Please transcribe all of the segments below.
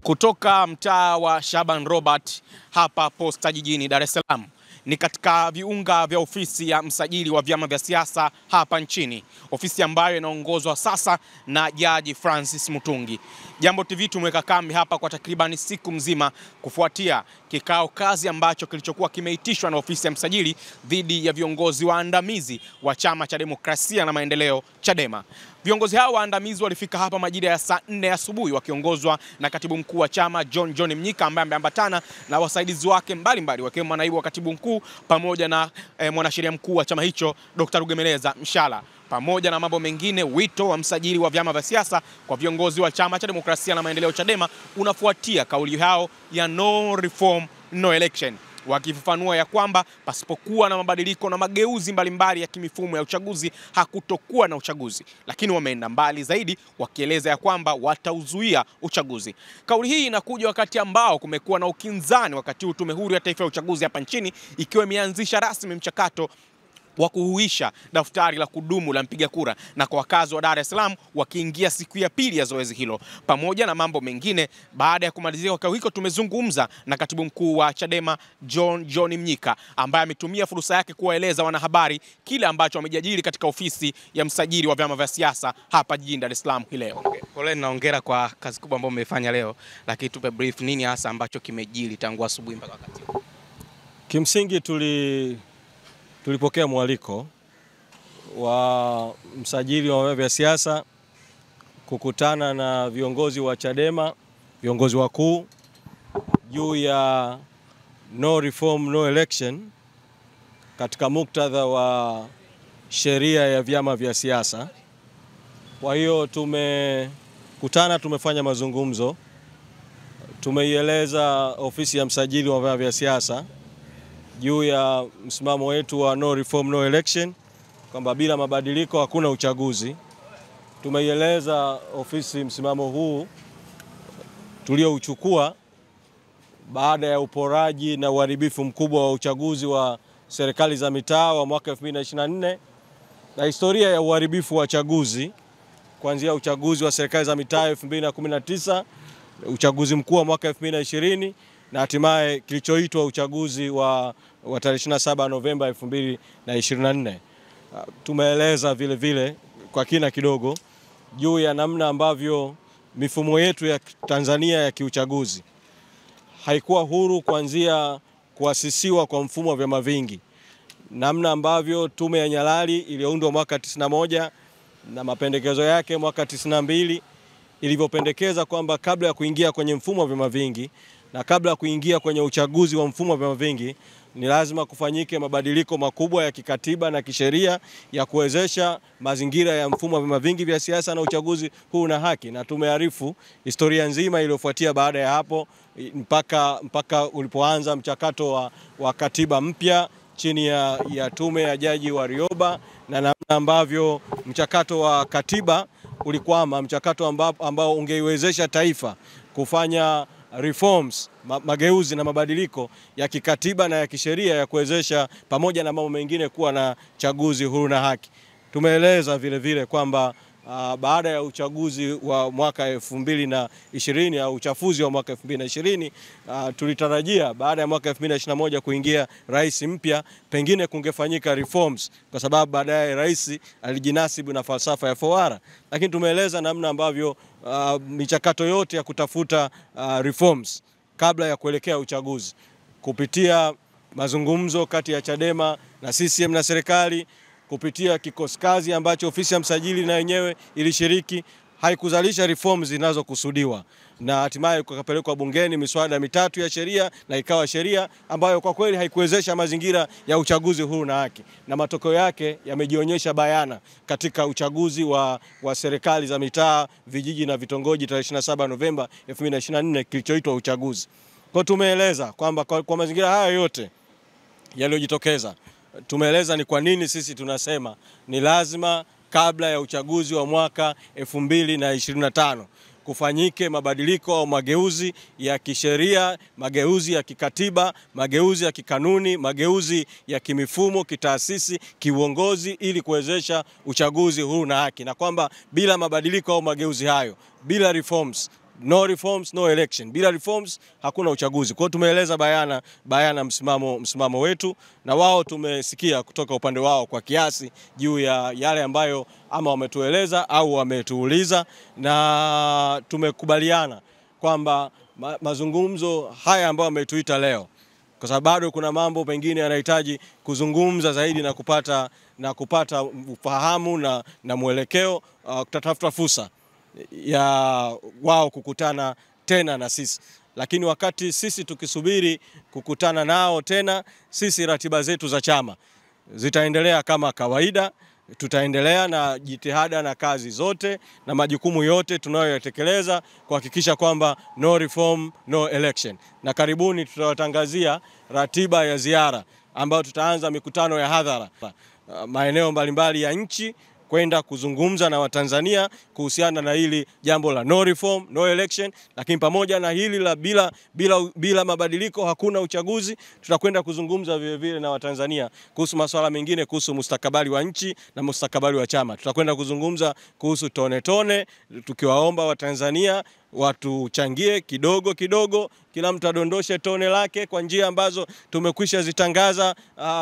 Kutoka mtaa wa Shaban Robert hapa Posta jijini Dar es Salaam, ni katika viunga vya ofisi ya msajili wa vyama vya siasa hapa nchini, ofisi ambayo inaongozwa sasa na Jaji Francis Mutungi. Jambo TV tumeweka kambi hapa kwa takriban siku mzima kufuatia kikao kazi ambacho kilichokuwa kimeitishwa na ofisi ya msajili dhidi ya viongozi waandamizi wa Chama cha Demokrasia na Maendeleo Chadema. Viongozi hao waandamizi walifika hapa majira ya saa 4 asubuhi wakiongozwa na katibu mkuu wa chama John Mnyika, ambaye ameambatana na wasaidizi wake mbalimbali wakiwemo naibu wa katibu mkuu pamoja na mwanasheria mkuu wa chama hicho Dr. Rugemeleza Mshala. Pamoja na mambo mengine, wito wa msajili wa vyama vya siasa kwa viongozi wa Chama cha Demokrasia na Maendeleo Chadema unafuatia kauli yao ya no reform no election, wakifafanua ya kwamba pasipokuwa na mabadiliko na mageuzi mbalimbali ya kimifumo ya uchaguzi hakutokuwa na uchaguzi. Lakini wameenda mbali zaidi wakieleza ya kwamba watauzuia uchaguzi. Kauli hii inakuja wakati ambao kumekuwa na ukinzani, wakati huu Tume Huru ya Taifa ya Uchaguzi hapa nchini ikiwa imeanzisha rasmi mchakato wa kuhuisha daftari la kudumu la mpiga kura, na kwa wakazi wa Dar es Salaam wakiingia siku ya pili ya zoezi hilo. Pamoja na mambo mengine, baada ya kumalizika kikao hicho, tumezungumza na katibu mkuu wa Chadema John Mnyika, ambaye ametumia fursa yake kuwaeleza wanahabari kile ambacho wamejadili katika ofisi ya msajili wa vyama vya siasa hapa jijini Dar es Salaam hii leo. Pole na hongera kwa kazi kubwa ambayo mmefanya leo, lakini tupe brief, nini hasa ambacho kimejili tangu asubuhi mpaka wakati huu? Kimsingi tulipokea mwaliko wa msajili wa vyama vya siasa kukutana na viongozi wa Chadema, viongozi wakuu, juu ya no reform no election katika muktadha wa sheria ya vyama vya siasa. Kwa hiyo tumekutana, tumefanya mazungumzo, tumeieleza ofisi ya msajili wa vyama vya siasa juu ya msimamo wetu wa no reform no election, kwamba bila mabadiliko hakuna uchaguzi. Tumeieleza ofisi msimamo huu tuliouchukua baada ya uporaji na uharibifu mkubwa wa uchaguzi wa serikali za mitaa wa mwaka 2024 na historia ya uharibifu wa chaguzi kuanzia uchaguzi wa serikali za mitaa 2019, uchaguzi mkuu wa mwaka 2020 na hatimaye kilichoitwa uchaguzi wa tarehe 27 Novemba 2024. Tumeeleza vile vile kwa kina kidogo juu ya namna ambavyo mifumo yetu ya Tanzania ya kiuchaguzi haikuwa huru kuanzia kuasisiwa kwa mfumo wa vyama vingi, namna ambavyo tume ya Nyalali iliyoundwa mwaka 91 na mapendekezo yake mwaka 92 ilivyopendekeza kwamba kabla ya kuingia kwenye mfumo wa vyama vingi na kabla ya kuingia kwenye uchaguzi wa mfumo wa vyama vingi ni lazima kufanyike mabadiliko makubwa ya kikatiba na kisheria ya kuwezesha mazingira ya mfumo wa vyama vingi vya siasa na uchaguzi huu na haki. Na tumearifu historia nzima iliyofuatia baada ya hapo mpaka ulipoanza mchakato wa katiba mpya chini ya tume ya Jaji Warioba, na namna ambavyo mchakato wa katiba ulikwama, mchakato ambao ungeiwezesha taifa kufanya reforms, mageuzi na mabadiliko ya kikatiba na ya kisheria ya kuwezesha pamoja na mambo mengine kuwa na chaguzi huru na haki. Tumeeleza vile vile kwamba baada ya uchaguzi wa mwaka 2020 au uchafuzi wa mwaka 2020, tulitarajia baada ya mwaka 2021 kuingia rais mpya, pengine kungefanyika reforms, kwa sababu baadaye rais alijinasibu na falsafa ya Fowara. Lakini tumeeleza namna ambavyo michakato yote ya kutafuta reforms kabla ya kuelekea uchaguzi kupitia mazungumzo kati ya Chadema na CCM na serikali, kupitia kikosi kazi ambacho ofisi ya msajili na yenyewe ilishiriki, haikuzalisha reforms zinazokusudiwa, na hatimaye kukapelekwa bungeni miswada 3 ya sheria na ikawa sheria ambayo kwa kweli haikuwezesha mazingira ya uchaguzi huru na haki, na matokeo yake yamejionyesha bayana katika uchaguzi wa serikali za mitaa, vijiji na vitongoji tarehe 27 Novemba 2024 kilichoitwa uchaguzi. Kwa tumeeleza kwamba kwa mazingira haya yote yaliyojitokeza, tumeeleza ni kwa nini sisi tunasema ni lazima kabla ya uchaguzi wa mwaka 2025 kufanyike mabadiliko au mageuzi ya kisheria, mageuzi ya kikatiba, mageuzi ya kikanuni, mageuzi ya kimifumo, kitaasisi, kiuongozi, ili kuwezesha uchaguzi huru na haki, na kwamba bila mabadiliko au mageuzi hayo, bila reforms, no reforms no election. Bila reforms hakuna uchaguzi. Kwa hiyo tumeeleza bayana msimamo wetu, na wao tumesikia kutoka upande wao kwa kiasi juu ya yale ambayo ama wametueleza au wametuuliza, na tumekubaliana kwamba mazungumzo haya ambayo wametuita leo, kwa sababu bado kuna mambo pengine yanahitaji kuzungumza zaidi na kupata ufahamu na mwelekeo, kutafuta fursa ya wao kukutana tena na sisi. Lakini wakati sisi tukisubiri kukutana nao tena, sisi ratiba zetu za chama zitaendelea kama kawaida. Tutaendelea na jitihada na kazi zote na majukumu yote tunayoyatekeleza kuhakikisha kwamba no reform no election. Na karibuni tutawatangazia ratiba ya ziara ambayo tutaanza mikutano ya hadhara maeneo mbalimbali ya nchi kwenda kuzungumza na Watanzania kuhusiana na hili jambo la no reform no election, lakini pamoja na hili la bila mabadiliko hakuna uchaguzi. Tutakwenda kuzungumza vile vile na Watanzania kuhusu masuala mengine, kuhusu mustakabali wa nchi na mustakabali wa chama. Tutakwenda kuzungumza kuhusu tone, tukiwaomba Watanzania watuchangie kidogo, kila mtu adondoshe tone lake kwa njia ambazo tumekwisha zitangaza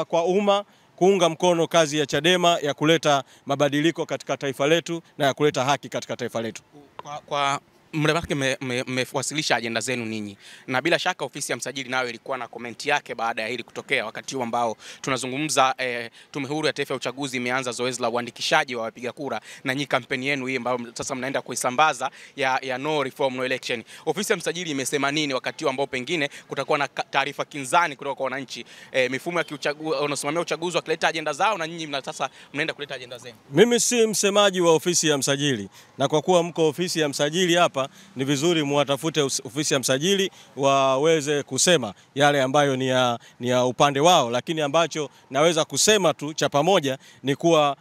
kwa umma, kuunga mkono kazi ya Chadema ya kuleta mabadiliko katika taifa letu na ya kuleta haki katika taifa letu. Kwa muda wake mmewasilisha ajenda zenu ninyi, na bila shaka ofisi ya msajili nayo ilikuwa na komenti yake baada ya hili kutokea. Wakati huu ambao tunazungumza, Tume Huru ya Taifa ya Uchaguzi imeanza zoezi la uandikishaji wa wapiga kura, na nyinyi kampeni yenu hii ambayo sasa mnaenda kuisambaza ya no reform no election, ofisi ya msajili imesema nini wakati huu ambao pengine kutakuwa na taarifa kinzani kutoka kwa wananchi? Mifumo ya unasimamia uchaguzi wakileta ajenda zao na nyinyi sasa mnaenda kuleta ajenda zenu. Mimi si msemaji wa ofisi ya msajili, na kwa kuwa mko ofisi ya msajili hapa, ni vizuri muwatafute ofisi ya msajili waweze kusema yale ambayo ni ya upande wao. Lakini ambacho naweza kusema tu cha pamoja ni kuwa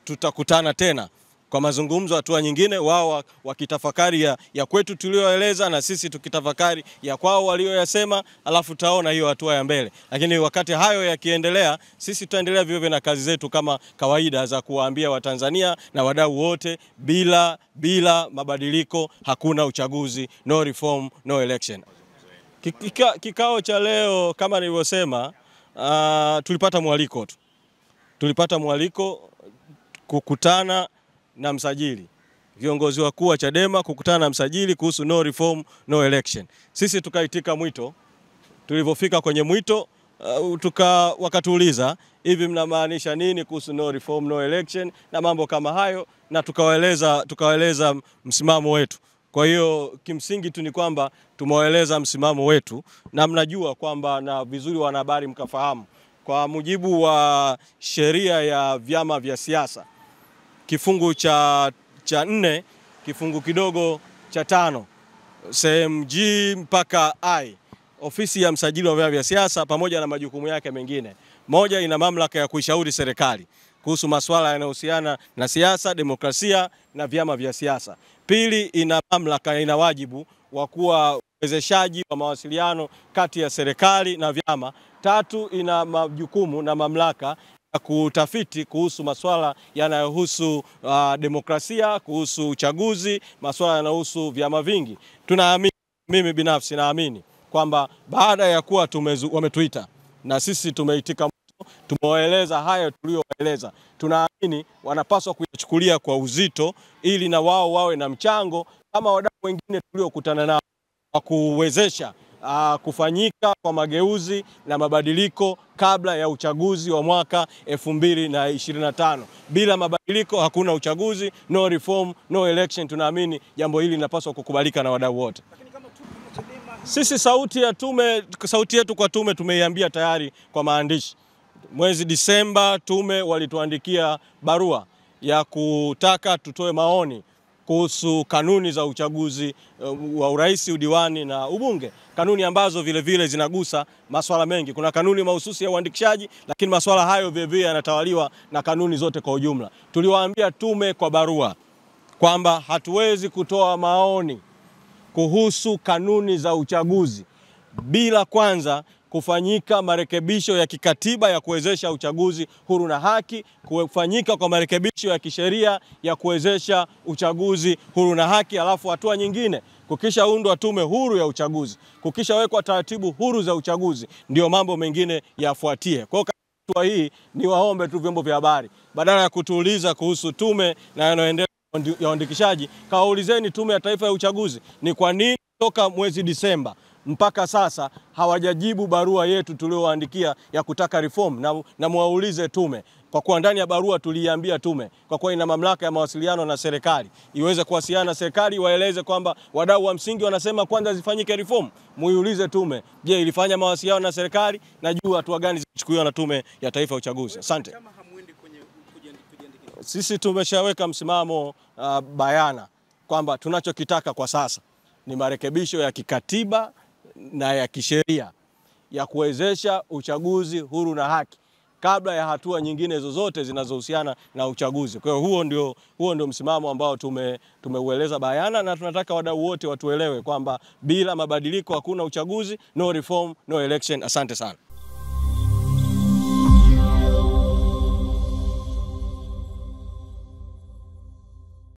tutakutana tena kwa mazungumzo hatua nyingine, wao wakitafakari ya kwetu tulioeleza na sisi tukitafakari ya kwao walioyasema, alafu taona hiyo hatua ya mbele. Lakini wakati hayo yakiendelea, sisi tutaendelea vivyo na kazi zetu kama kawaida za kuwaambia Watanzania na wadau wote, bila mabadiliko hakuna uchaguzi, no reform no election. Kikao cha leo kama nilivyosema, tulipata mwaliko kukutana na msajili, viongozi wakuu wa Chadema kukutana na msajili kuhusu no reform no election. Sisi tukaitika mwito. Tulivyofika kwenye mwito, wakatuuliza hivi mnamaanisha nini kuhusu no reform no election na mambo kama hayo, na tukawaeleza msimamo wetu. Kwa hiyo kimsingi tu ni kwamba tumewaeleza msimamo wetu, na mnajua kwamba, na vizuri wanahabari mkafahamu, kwa mujibu wa sheria ya vyama vya siasa kifungu cha 4 kifungu kidogo cha 5 sehemu G mpaka I, ofisi ya msajili wa vyama vya siasa pamoja na majukumu yake mengine, moja, ina mamlaka ya kuishauri serikali kuhusu masuala yanayohusiana na siasa, demokrasia na vyama vya siasa. Pili, ina mamlaka, ina wajibu wa kuwa uwezeshaji wa mawasiliano kati ya serikali na vyama. Tatu, ina majukumu na mamlaka kutafiti kuhusu masuala yanayohusu demokrasia, kuhusu uchaguzi, masuala yanayohusu vyama vingi. Mimi binafsi naamini kwamba baada ya kuwa wametuita na sisi tumeitika, tumewaeleza haya tuliowaeleza, tunaamini wanapaswa kuyachukulia kwa uzito ili na wao wawe na mchango kama wadau wengine tuliokutana nao wa kuwezesha kufanyika kwa mageuzi na mabadiliko kabla ya uchaguzi wa mwaka 2025. Bila mabadiliko hakuna uchaguzi, no reform no election. Tunaamini jambo hili linapaswa kukubalika na wadau wote. Sisi sauti yetu kwa tume tumeiambia tayari kwa maandishi. Mwezi Disemba tume walituandikia barua ya kutaka tutoe maoni kuhusu kanuni za uchaguzi wa urais, udiwani na ubunge, kanuni ambazo vile vile zinagusa masuala mengi. Kuna kanuni mahususi ya uandikishaji, lakini masuala hayo vile vile yanatawaliwa na kanuni zote kwa ujumla. Tuliwaambia tume kwa barua kwamba hatuwezi kutoa maoni kuhusu kanuni za uchaguzi bila kwanza kufanyika marekebisho ya kikatiba ya kuwezesha uchaguzi huru na haki, kufanyika kwa marekebisho ya kisheria ya kuwezesha uchaguzi huru na haki, alafu hatua nyingine Kukishaundwa tume huru ya uchaguzi, kukishawekwa taratibu huru za uchaguzi, ndio mambo mengine yafuatie. Kwa hatua hii ni waombe tu vyombo vya habari, badala ya kutuuliza kuhusu tume na yanayoendelea ya uandikishaji, kawaulizeni Tume ya Taifa ya Uchaguzi ni kwa nini toka mwezi Disemba mpaka sasa hawajajibu barua yetu tuliowaandikia ya kutaka reform, na muwaulize tume, kwa kuwa ndani ya barua tuliambia tume kwa kuwa ina mamlaka ya mawasiliano na serikali iweze kuwasiliana na serikali, waeleze kwamba wadau wa msingi wanasema kwanza zifanyike reform. Muiulize tume, je, ilifanya mawasiliano na serikali na juu hatua gani zilichukuliwa na Tume ya Taifa ya Uchaguzi. Asante. Sisi tumeshaweka msimamo bayana kwamba tunachokitaka kwa sasa ni marekebisho ya kikatiba na ya kisheria ya kuwezesha uchaguzi huru na haki kabla ya hatua nyingine zozote zinazohusiana na uchaguzi. Kwa hiyo huo ndio msimamo ambao tumeueleza bayana, na tunataka wadau wote watuelewe kwamba bila mabadiliko hakuna uchaguzi, no reform, no election. Asante sana.